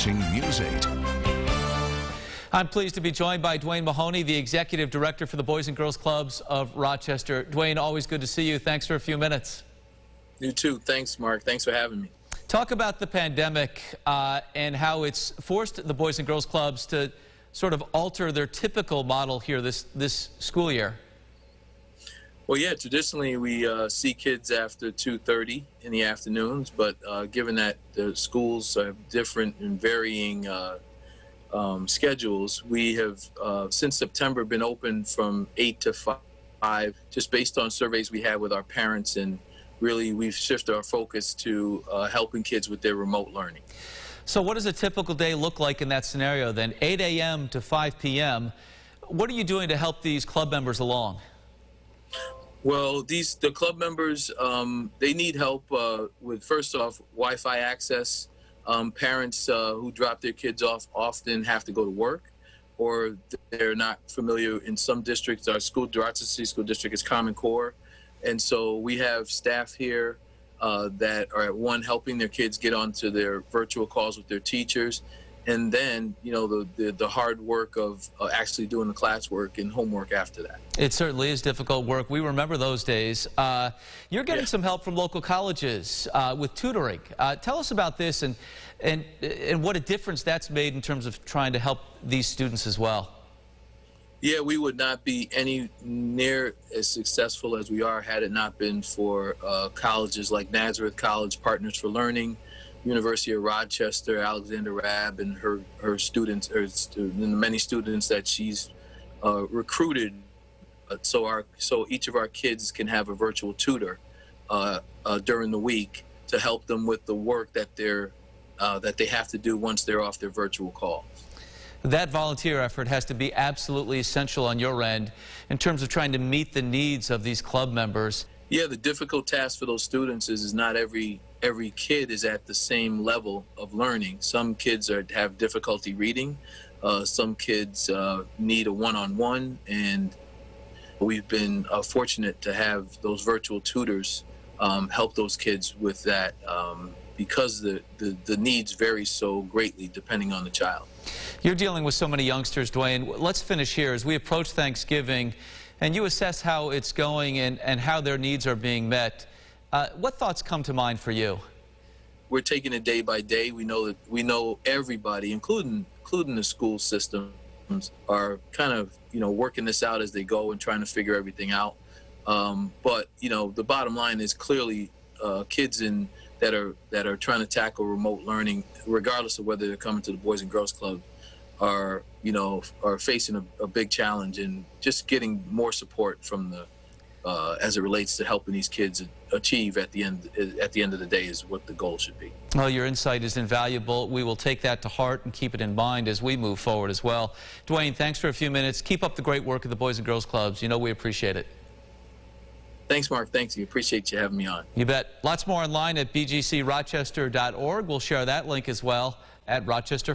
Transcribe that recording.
watching News 8. I'm pleased to be joined by Dwayne Mahoney, the Executive Director for the Boys and Girls Clubs of Rochester. Dwayne, always good to see you. Thanks for a few minutes. You too. Thanks, Mark. Thanks for having me. Talk about the pandemic and how it's forced the Boys and Girls Clubs to sort of alter their typical model here this school year. Well, yeah, traditionally we see kids after 2:30 in the afternoons, but given that the schools have different and varying schedules, we have since September been open from 8 to 5, just based on surveys we had with our parents, and really we've shifted our focus to helping kids with their remote learning. So what does a typical day look like in that scenario then? 8 a.m. to 5 p.m. What are you doing to help these club members along? Well, the club members, they need help with, first off, Wi-Fi access. Parents who drop their kids off often have to go to work, or they're not familiar. In some districts, our Rochester City School District is Common Core, and so we have staff here that are helping their kids get onto their virtual calls with their teachers, and then the hard work of actually doing the classwork and homework after that. It certainly is difficult work. We remember those days. You're getting some help from local colleges with tutoring. Tell us about this and what a difference that's made in terms of trying to help these students as well. Yeah, we would not be any near as successful as we are had it not been for colleges like Nazareth College, Partners for Learning, University of Rochester, Alexander Rabb, and her students, the many students that she's recruited, so each of our kids can have a virtual tutor during the week to help them with the work that they have to do once they're off their virtual calls. That volunteer effort has to be absolutely essential on your end in terms of trying to meet the needs of these club members. Yeah, the difficult task for those students is not every kid is at the same level of learning. Some kids have difficulty reading. Some kids need a one-on-one, and we've been fortunate to have those virtual tutors help those kids with that because the needs vary so greatly depending on the child. You're dealing with so many youngsters, Dwayne. Let's finish here. As we approach Thanksgiving and you assess how it's going and how their needs are being met, what thoughts come to mind for you? We're taking it day by day. We know everybody, including the school systems, are kind of working this out as they go and trying to figure everything out. But the bottom line is clearly kids that are trying to tackle remote learning, regardless of whether they're coming to the Boys and Girls Club, are facing a big challenge, and just getting more support from as it relates to helping these kids achieve at the end of the day is what the goal should be. Well, your insight is invaluable. We will take that to heart and keep it in mind as we move forward as well. Dwayne, thanks for a few minutes. Keep up the great work of the Boys and Girls Clubs. We appreciate it. Thanks, Mark. Thanks. You. Appreciate you having me on. You bet. Lots more online at bgcrochester.org. We'll share that link as well at Rochester.